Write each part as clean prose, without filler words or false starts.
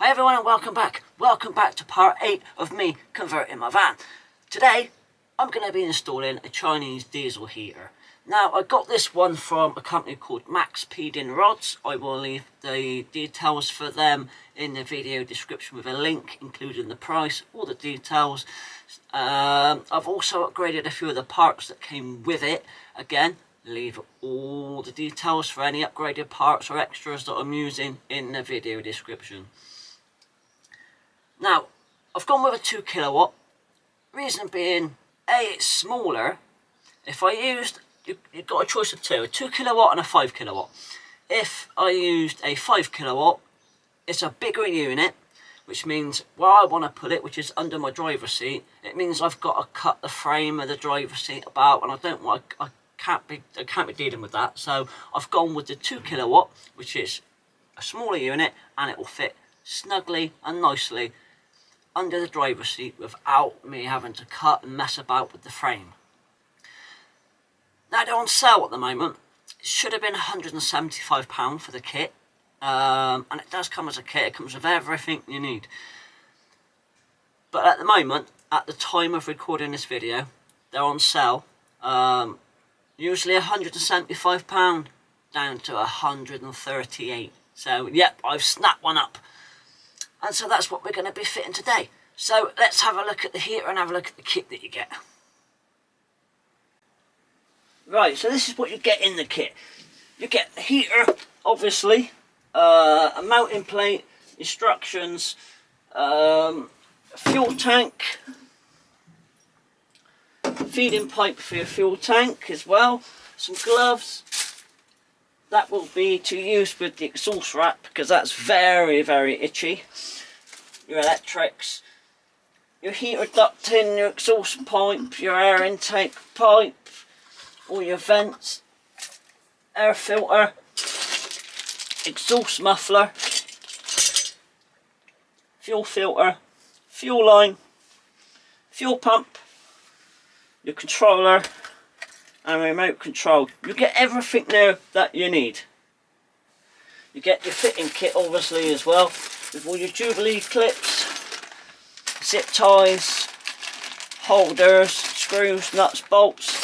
Hi everyone and welcome back. Welcome back to part 8 of me converting my van. Today I'm going to be installing a Chinese diesel heater. Now I got this one from a company called maxpeeding rods. I will leave the details for them in the video description with a link including the price, all the details. I've also upgraded a few of the parts that came with it. Again, leave all the details for any upgraded parts or extras that I'm using in the video description. Now, I've gone with a 2 kilowatt. Reason being, A, it's smaller. If I used, you've got a choice of two, a 2 kilowatt and a 5 kilowatt. If I used a 5 kilowatt, it's a bigger unit, which means where I want to put it, which is under my driver's seat, it means I've got to cut the frame of the driver's seat about, and I don't want, I can't be dealing with that. So I've gone with the 2 kilowatt, which is a smaller unit, and it will fit snugly and nicely under the driver's seat without me having to cut and mess about with the frame. Now they're on sale at the moment. It should have been £175 for the kit, and it does come as a kit. It comes with everything you need. But at the moment, at the time of recording this video, they're on sale. Usually £175 down to £138. So yep, I've snapped one up. And so that's what we're going to be fitting today. So let's have a look at the heater and have a look at the kit that you get. Right, so this is what you get in the kit. You get the heater, obviously, a mounting plate, instructions, fuel tank, feeding pipe for your fuel tank as well, some gloves. That will be to use with the exhaust wrap because that's very, very itchy. Your electrics, your heater ducting, your exhaust pipe, your air intake pipe, all your vents, air filter, exhaust muffler, fuel filter, fuel line, fuel pump, your controller, and remote control. You get everything there that you need. You get your fitting kit obviously as well, with all your Jubilee clips, zip ties, holders, screws, nuts, bolts.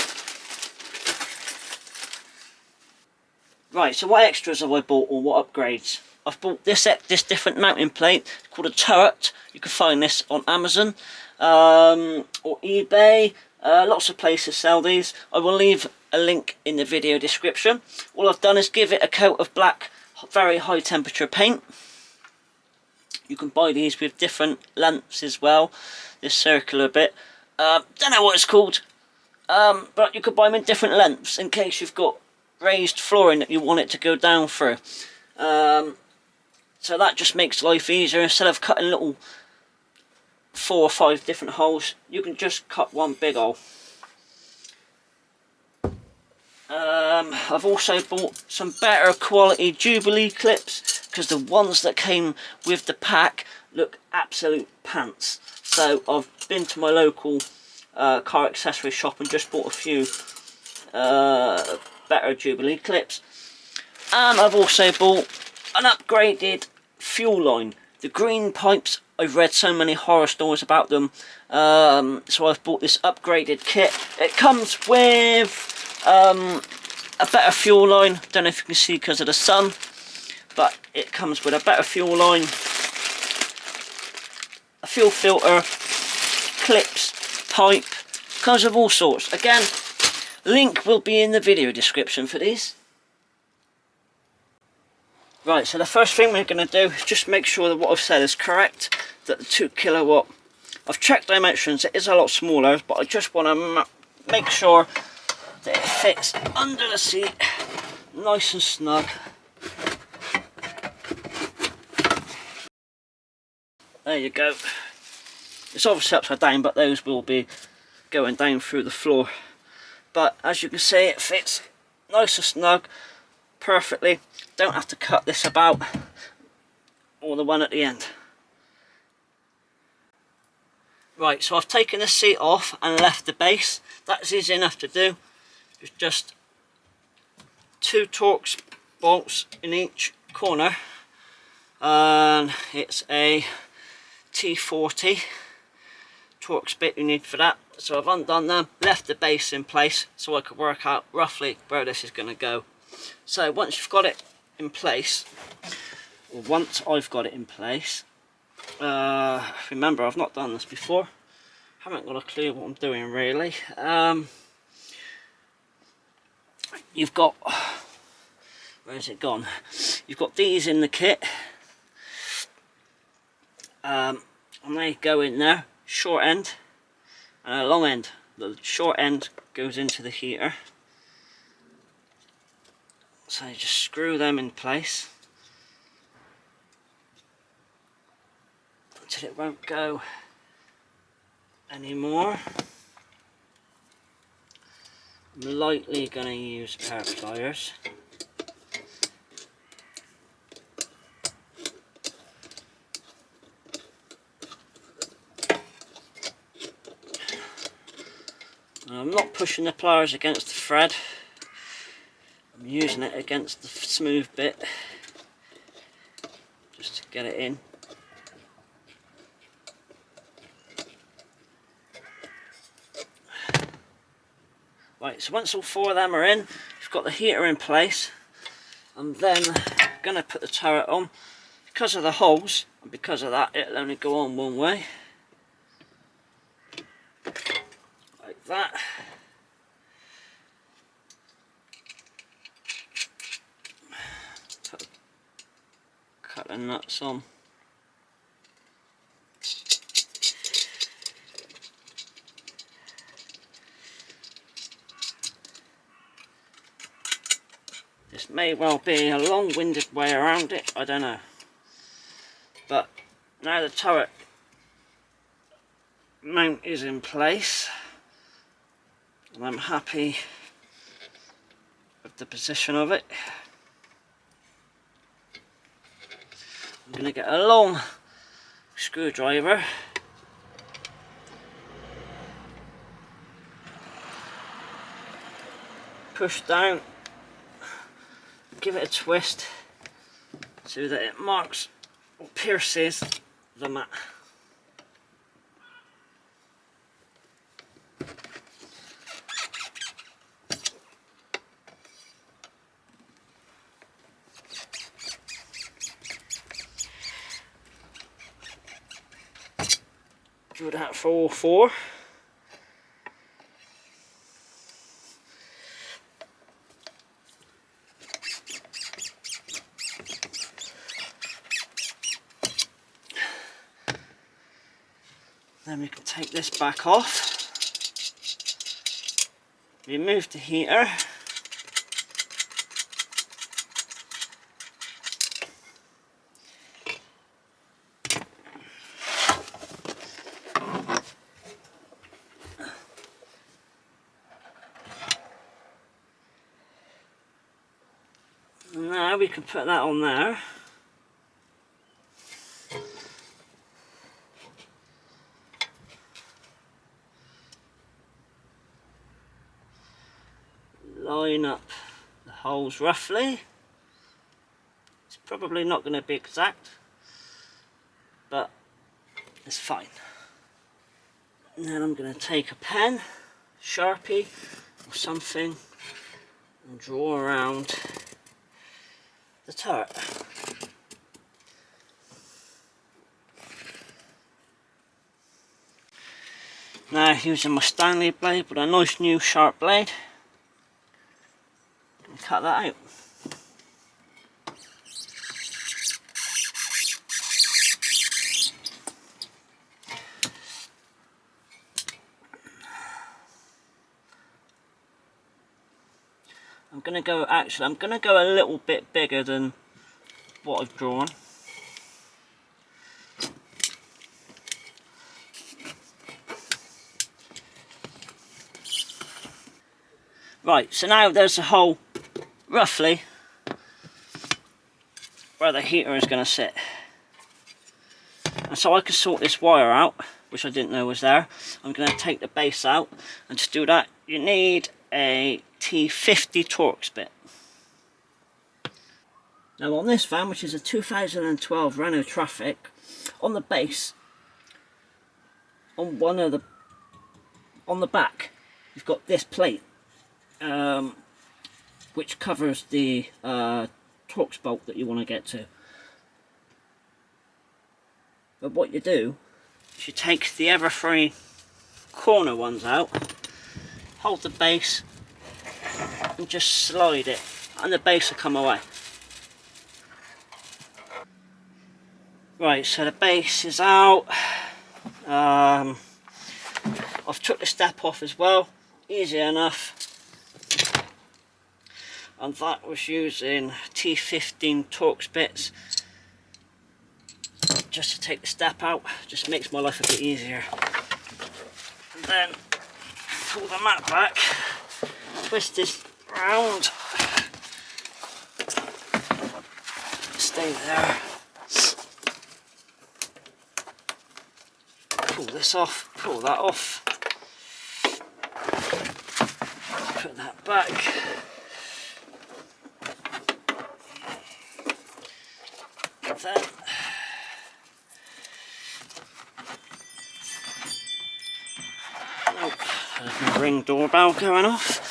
Right, so what extras have I bought or what upgrades? I've bought this different mounting plate called a turret. You can find this on Amazon or eBay. Lots of places sell these. I will leave a link in the video description. All I've done is give it a coat of black, very high temperature paint. You can buy these with different lengths as well. This circular bit. Don't know what it's called. But you could buy them in different lengths in case you've got raised flooring that you want it to go down through. So that just makes life easier. Instead of cutting little 4 or 5 different holes, you can just cut one big hole. I've also bought some better quality Jubilee clips because the ones that came with the pack look absolute pants. So I've been to my local car accessory shop and just bought a few better Jubilee clips. And I've also bought an upgraded fuel line. The green pipes, I've read so many horror stories about them, so I've bought this upgraded kit. It comes with a better fuel line. Don't know if you can see because of the sun, but it comes with a better fuel line, a fuel filter, clips, pipe, comes with all sorts. Again, link will be in the video description for these. Right, so the first thing we're going to do is just make sure that what I've said is correct, that the 2 kilowatt, I've checked dimensions, it is a lot smaller, but I just want to make sure that it fits under the seat, nice and snug. There you go. It's obviously upside down, but those will be going down through the floor. But as you can see, it fits nice and snug, perfectly. Don't have to cut this about, or the one at the end. Right, so I've taken the seat off and left the base. That's easy enough to do. It's just 2 Torx bolts in each corner, and it's a T40 Torx bit you need for that. So I've undone them, left the base in place so I could work out roughly where this is going to go. So once you've got it in place, or once I've got it in place, remember I've not done this before, haven't got a clue what I'm doing really. You've got, where's it gone? You've got these in the kit, and they go in there, short end and a long end. The short end goes into the heater, so you just screw them in place until it won't go anymore. I'm lightly going to use a pair of pliers. I'm not pushing the pliers against the thread, I'm using it against the smooth bit just to get it in. Right, so once all four of them are in, you've got the heater in place. I'm then going to put the turret on. Because of the holes, and because of that, it'll only go on one way. Like that. Cut the nuts on. This may well be a long-winded way around it, I don't know. But now the turret mount is in place, and I'm happy with the position of it. I'm going to get a long screwdriver, push down, give it a twist so that it marks or pierces the mat. Do that for all four. Then we can take this back off, remove the heater, and now we can put that on there. Line up the holes roughly. It's probably not going to be exact, but it's fine. And then I'm going to take a pen, Sharpie or something, and draw around the turret. Now using my Stanley blade with a nice new sharp blade, cut that out. I'm going to go a little bit bigger than what I've drawn. Right, so now there's a hole roughly where the heater is going to sit. And so I can sort this wire out, which I didn't know was there. I'm going to take the base out, and to do that you need a T50 Torx bit. Now on this van, which is a 2012 Renault Trafic, on the base, on the back, you've got this plate, which covers the Torx bolt that you want to get to. But what you do is you take the ever three corner ones out, hold the base, and just slide it, and the base will come away. Right, so the base is out. I've took the step off as well, easy enough. And that was using T15 Torx bits, just to take the step out. Just makes my life a bit easier. And then pull the mat back, twist this round, stay there. Pull this off, pull that off, put that back. Then oh, there's my Ring doorbell going off.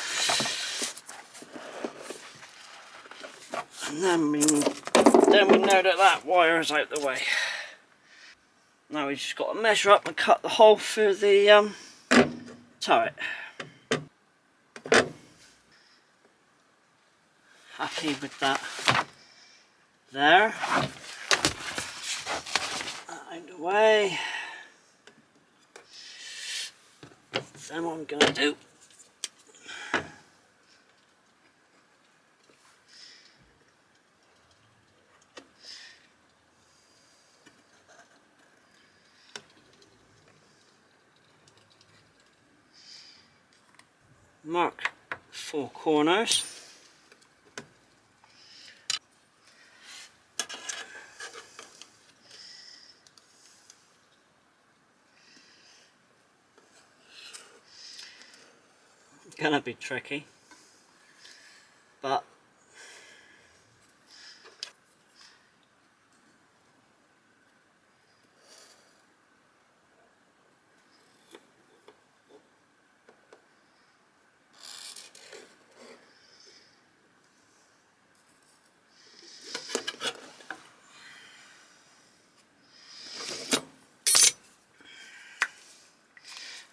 And then we know that wire is out the way. Now we just got to measure up and cut the hole through the turret. Happy with that there. Out the way. Then what I'm going to do, mark 4 corners. Gonna be tricky, but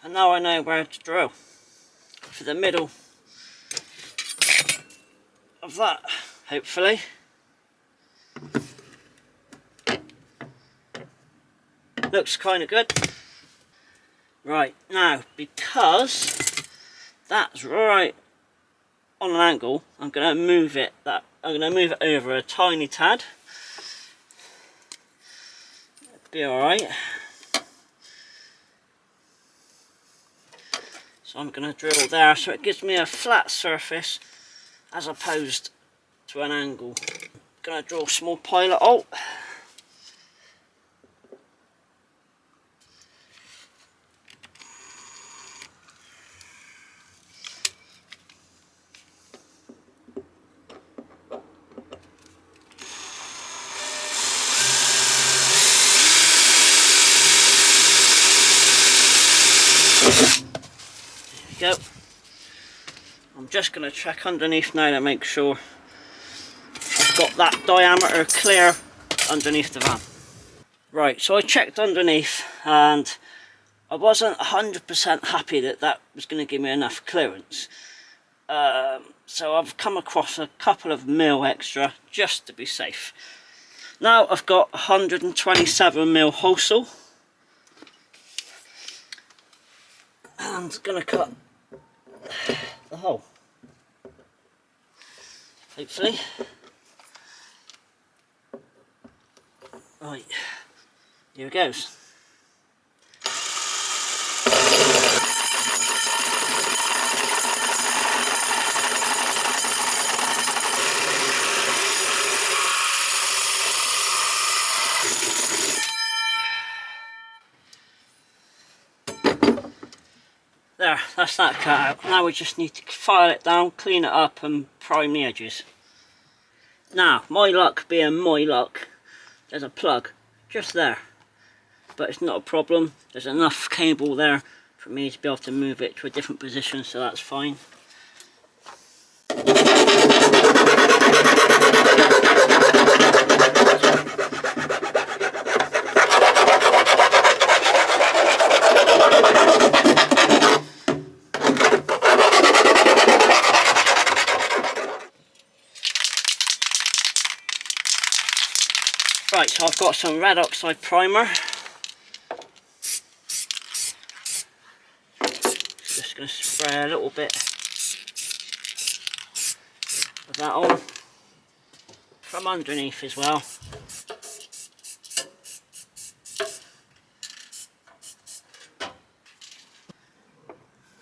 and now I know where to drill for the middle of that, hopefully. Looks kind of good. Right, now because that's right on an angle, I'm going to move it over a tiny tad. It'll be alright. So I'm going to drill there so it gives me a flat surface as opposed to an angle. I'm going to draw a small pilot hole. There we go. I'm just going to check underneath now to make sure I've got that diameter clear underneath the van. Right, so I checked underneath and I wasn't 100% happy that that was going to give me enough clearance. So I've come across a couple of mil extra just to be safe. Now I've got 127mm hole saw. And I'm going to cut the hole. Hopefully. Right, here it goes. There, that's that cut out. Now we just need to file it down, clean it up and prime the edges. Now, my luck being my luck, there's a plug just there, but it's not a problem. There's enough cable there for me to be able to move it to a different position, so that's fine. Right, so I've got some red oxide primer. Just going to spray a little bit of that on from underneath as well.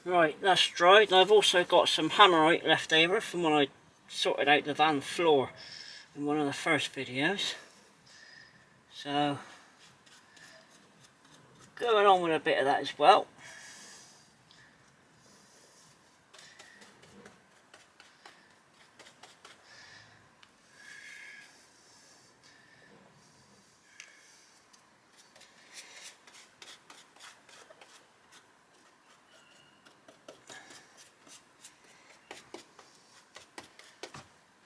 Right, that's dried. I've also got some hammerite left over from when I sorted out the van floor in one of the first videos. So, going on with a bit of that as well.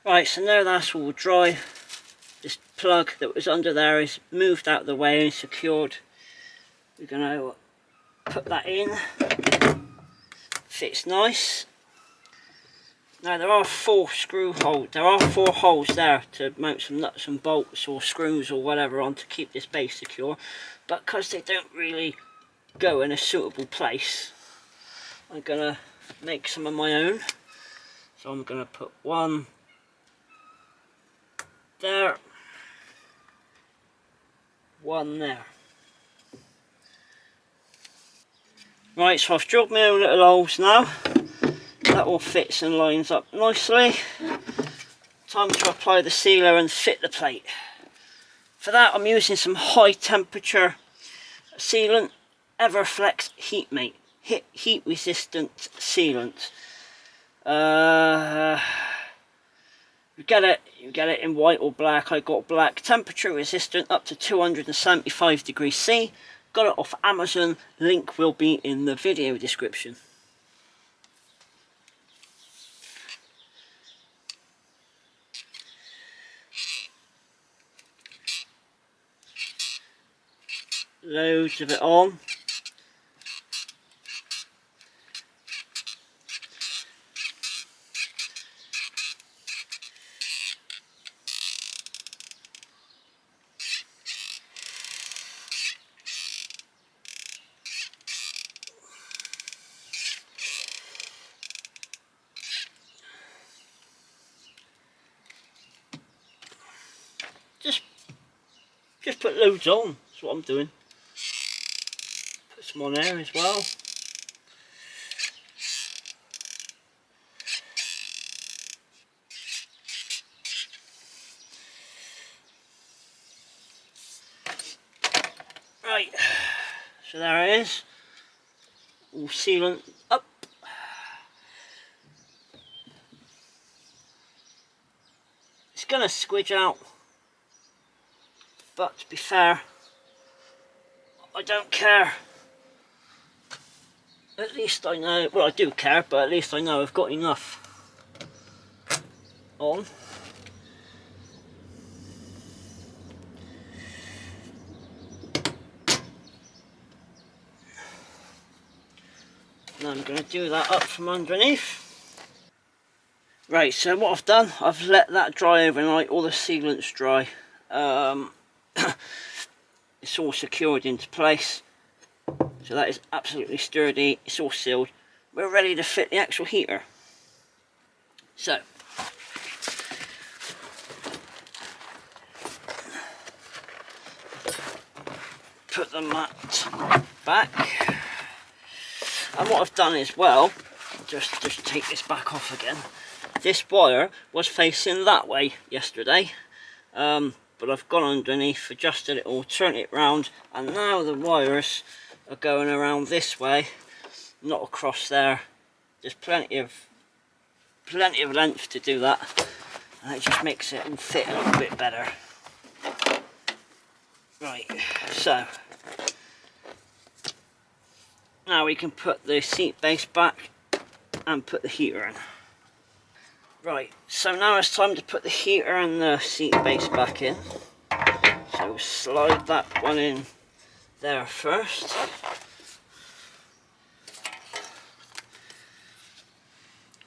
Right, so now that's all dry. This plug that was under there is moved out of the way and secured. We're going to put that in. Fits nice. Now there are 4 screw holes. There are 4 holes there to mount some nuts and bolts or screws or whatever on to keep this base secure. But because they don't really go in a suitable place, I'm going to make some of my own. So I'm going to put one there, one there. Right, so I've drilled my own little holes now. That all fits and lines up nicely. Time to apply the sealer and fit the plate. For that I'm using some high temperature sealant, Everflex Heatmate, heat resistant sealant. You get it in white or black. I got black, temperature resistant up to 275 degrees C. Got it off Amazon, link will be in the video description. Loads of it on. Just put loads on, that's what I'm doing. Put some on there as well. Right, so there it is. All sealant up. It's going to squidge out, but to be fair, I don't care. At least I know, well I do care, but at least I know I've got enough on. Now I'm going to do that up from underneath. Right, so what I've done, I've let that dry overnight, all the sealant's dry. It's all secured into place. So that is absolutely sturdy, it's all sealed. We're ready to fit the actual heater. So, put the mat back. And what I've done as well, just take this back off again. This wire was facing that way yesterday, but I've gone underneath, adjusted it all, turned it round, and now the wires are going around this way, not across there. There's plenty of length to do that, and it just makes it all fit a little bit better. Right, so now we can put the seat base back and put the heater in. Right, so now it's time to put the heater and the seat base back in. So we'll slide that one in there first.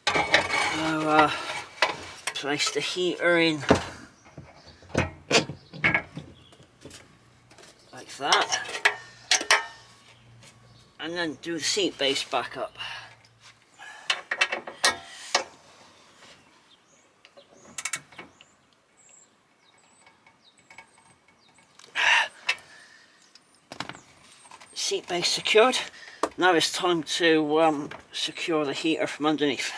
So place the heater in like that, and then do the seat base back up. Seat base secured. Now it's time to secure the heater from underneath.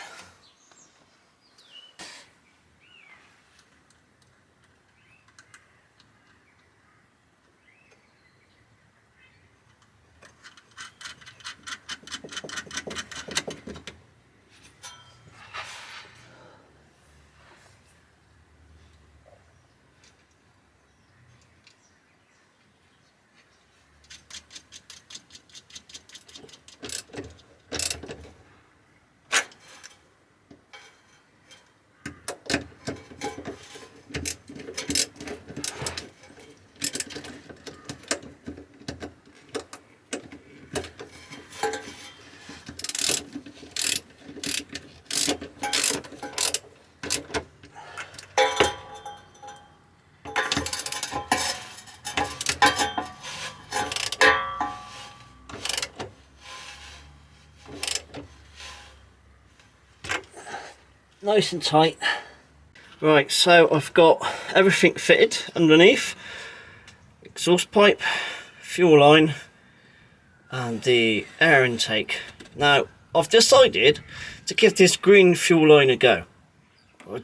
Nice and tight. Right, so I've got everything fitted underneath. Exhaust pipe, fuel line and the air intake. Now I've decided to give this green fuel line a go. I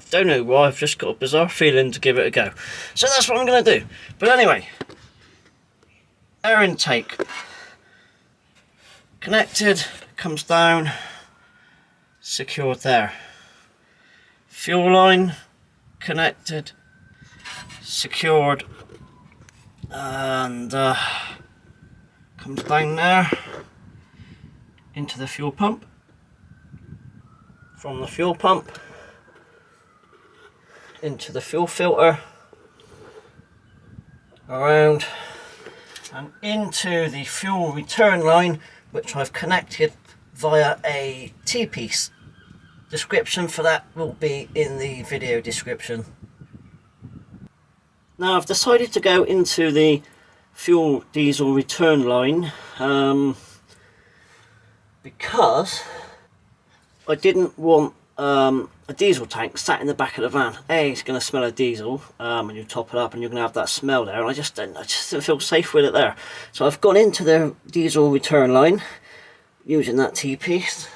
don't know why, I've just got a bizarre feeling to give it a go. So that's what I'm going to do. But anyway, air intake connected, comes down, secured there. Fuel line connected, secured, and comes down there into the fuel pump. From the fuel pump into the fuel filter, around and into the fuel return line, which I've connected via a T-piece. Description for that will be in the video description. Now I've decided to go into the fuel diesel return line because I didn't want a diesel tank sat in the back of the van. It's going to smell of diesel when you top it up, and you're going to have that smell there, and I just didn't feel safe with it there. So I've gone into the diesel return line using that T-piece.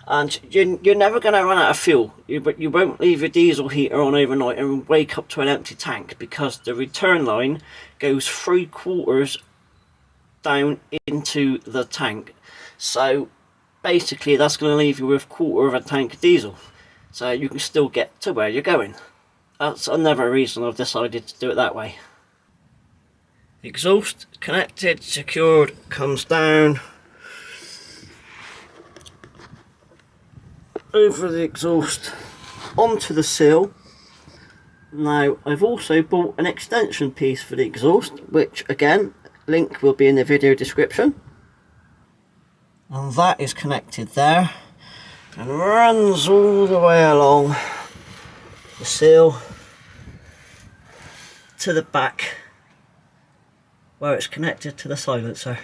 And you're never going to run out of fuel. You won't leave your diesel heater on overnight and wake up to an empty tank, because the return line goes 3/4 down into the tank. So basically that's going to leave you with 1/4 of a tank of diesel. So you can still get to where you're going. That's another reason I've decided to do it that way. The exhaust connected, secured, comes down over the exhaust onto the sill. Now I've also bought an extension piece for the exhaust, which again, link will be in the video description, and that is connected there and runs all the way along the sill to the back where it's connected to the silencer.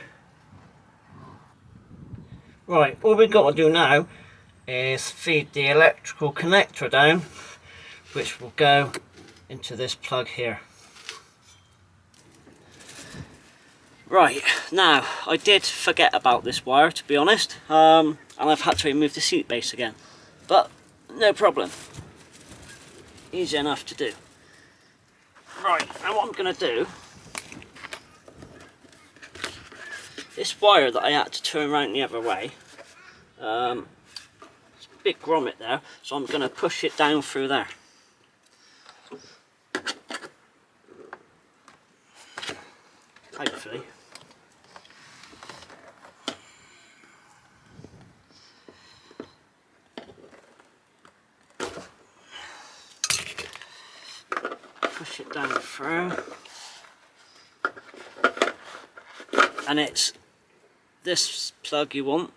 Right, all we've got to do now is feed the electrical connector down, which will go into this plug here. Right, now I did forget about this wire, to be honest, and I've had to remove the seat base again, but no problem, easy enough to do. Right, now what I'm going to do, this wire that I had to turn around the other way, big grommet there, so I'm going to push it down through there. Hopefully. Push it down through. And it's this plug you want.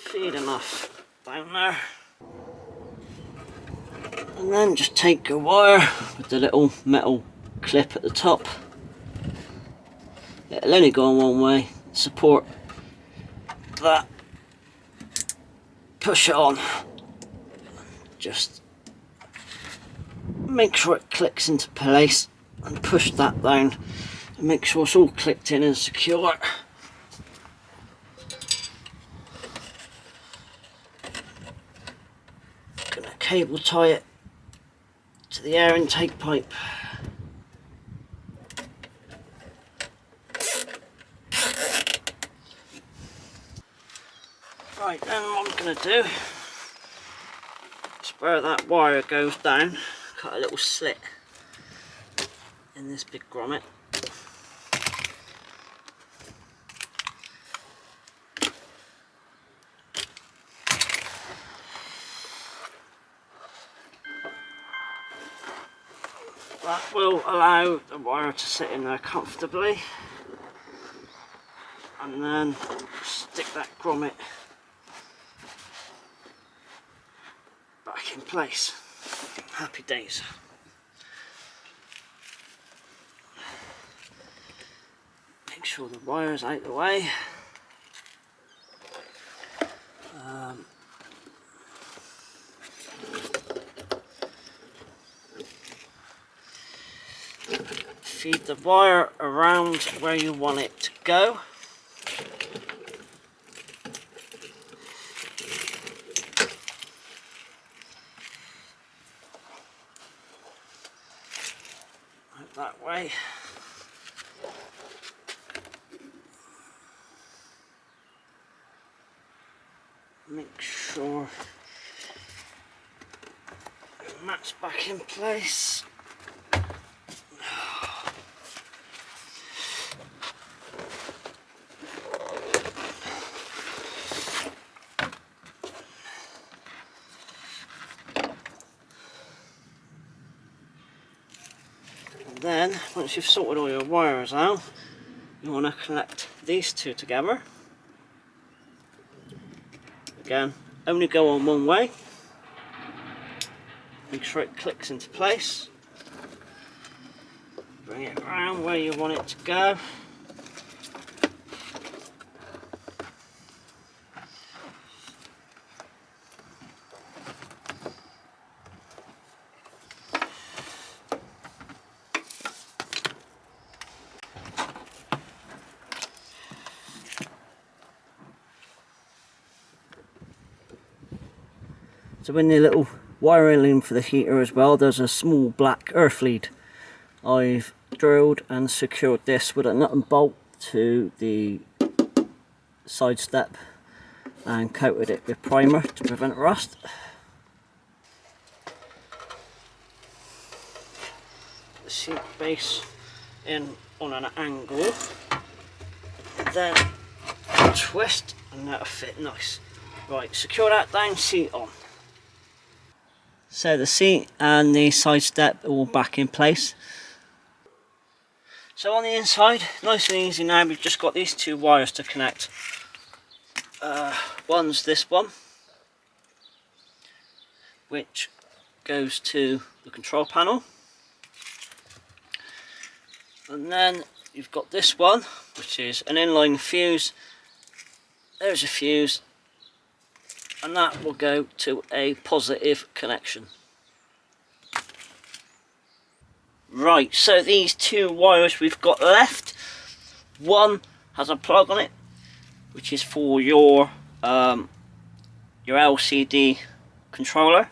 Feed enough down there. And then just take your wire with the little metal clip at the top. It'll only go on one way. Support that. Push it on. Just make sure it clicks into place and push that down and make sure it's all clicked in and secure. Gonna cable tie it to the air intake pipe. Right, then what I'm going to do is where that wire goes down, cut a little slit in this big grommet. That will allow the wire to sit in there comfortably, and then stick that grommet back in place. Happy days. Make sure the wire's out the way. Feed the wire around where you want it to go. That way. Make sure the mat's back in place. Then, once you've sorted all your wires out, you want to connect these two together. Again, only go on one way. Make sure it clicks into place. Bring it around where you want it to go. So in the little wiring for the heater as well, there's a small black earth lead. I've drilled and secured this with a nut and bolt to the side step and coated it with primer to prevent rust. The seat base in on an angle, then twist and that'll fit nice. Right, secure that down, seat on. So the seat and the side step are all back in place. So on the inside, nice and easy now, we've just got these two wires to connect. One's this one, which goes to the control panel. And then you've got this one, which is an inline fuse. There's a fuse. And that will go to a positive connection. Right, so these two wires we've got left, one has a plug on it, which is for your LCD controller.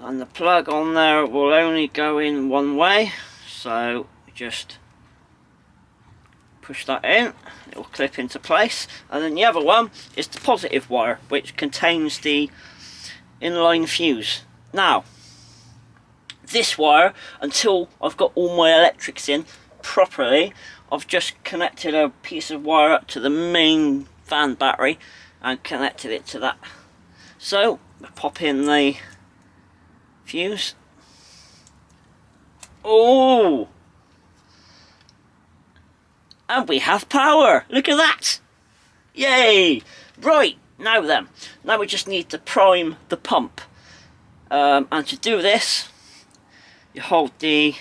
And the plug on there will only go in one way, so just push that in, it will clip into place. And then the other one is the positive wire, which contains the inline fuse. Now, this wire, until I've got all my electrics in properly, I've just connected a piece of wire up to the main van battery and connected it to that. So, pop in the fuse. Oh! And we have power! Look at that! Yay! Right, now then. Now we just need to prime the pump. And to do this, you hold the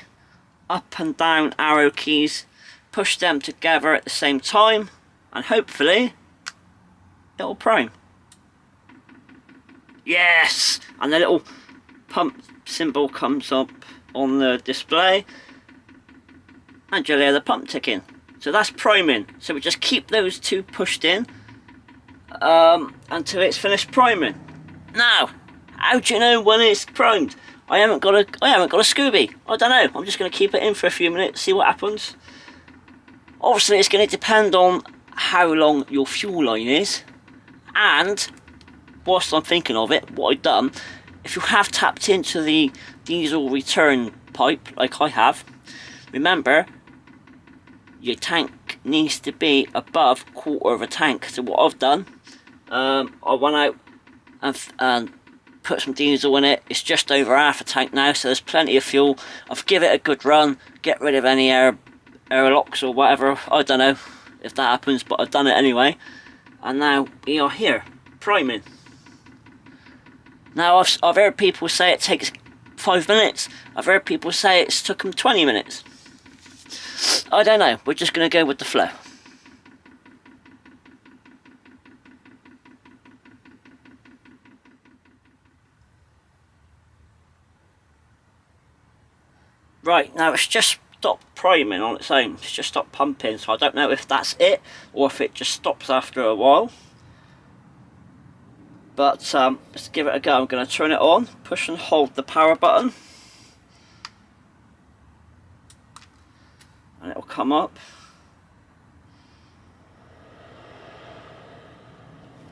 up and down arrow keys, push them together at the same time, and hopefully it'll prime. Yes! And the little pump symbol comes up on the display, and you'll hear the pump ticking. So that's priming. So we just keep those two pushed in until it's finished priming. Now, how do you know when it's primed? I haven't got a Scooby. I don't know. I'm just going to keep it in for a few minutes, see what happens. Obviously, it's going to depend on how long your fuel line is, and whilst I'm thinking of it, what I've done, if you have tapped into the diesel return pipe, like I have, remember, your tank needs to be above a quarter of a tank. So what I've done, I went out and put some diesel in it. It's just over half a tank now, so there's plenty of fuel. I've given it a good run, get rid of any airlocks or whatever. I don't know if that happens, but I've done it anyway. And now we are here, priming. Now I've heard people say it takes 5 minutes. I've heard people say it's took them 20 minutes. I don't know, we're just going to go with the flow. Right, now it's just stopped priming on its own. It's just stopped pumping, so I don't know if that's it or if it just stops after a while. But let's give it a go. I'm going to turn it on, push and hold the power button, and it will come up.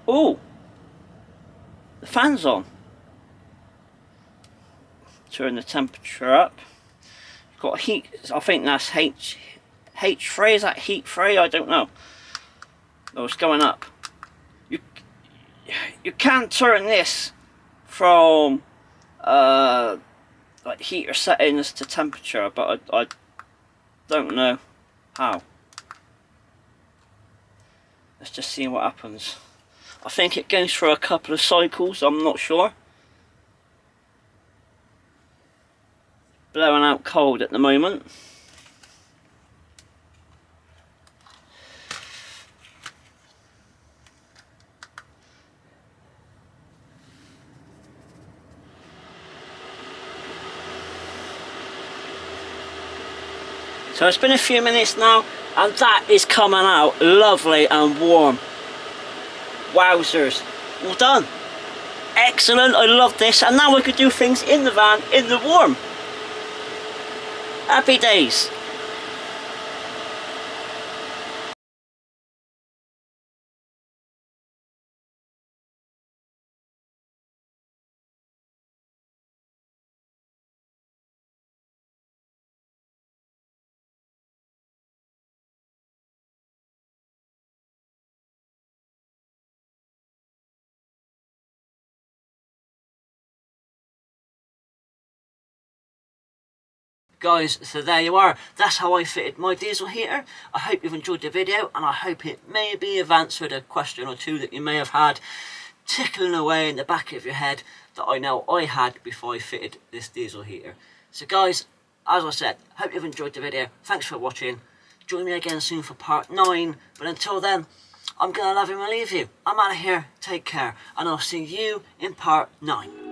Oh, the fan's on. Turn the temperature up. Got heat. I think that's H3. Is that heat free? I don't know. Oh, it's going up. You can turn this from like heater settings to temperature, but I don't know how. Let's just see what happens. I think it goes through a couple of cycles, I'm not sure. Blowing out cold at the moment. So it's been a few minutes now, and that is coming out lovely and warm. Wowzers. Well done. Excellent, I love this. And now we could do things in the van, in the warm. Happy days. Guys, so there you are. That's how I fitted my diesel heater. I hope you've enjoyed the video, and I hope it maybe have answered a question or two that you may have had tickling away in the back of your head that I know I had before I fitted this diesel heater. So guys, as I said, hope you've enjoyed the video. Thanks for watching. Join me again soon for part 9. But until then, I'm going to love you and leave you. I'm out of here. Take care. And I'll see you in part 9.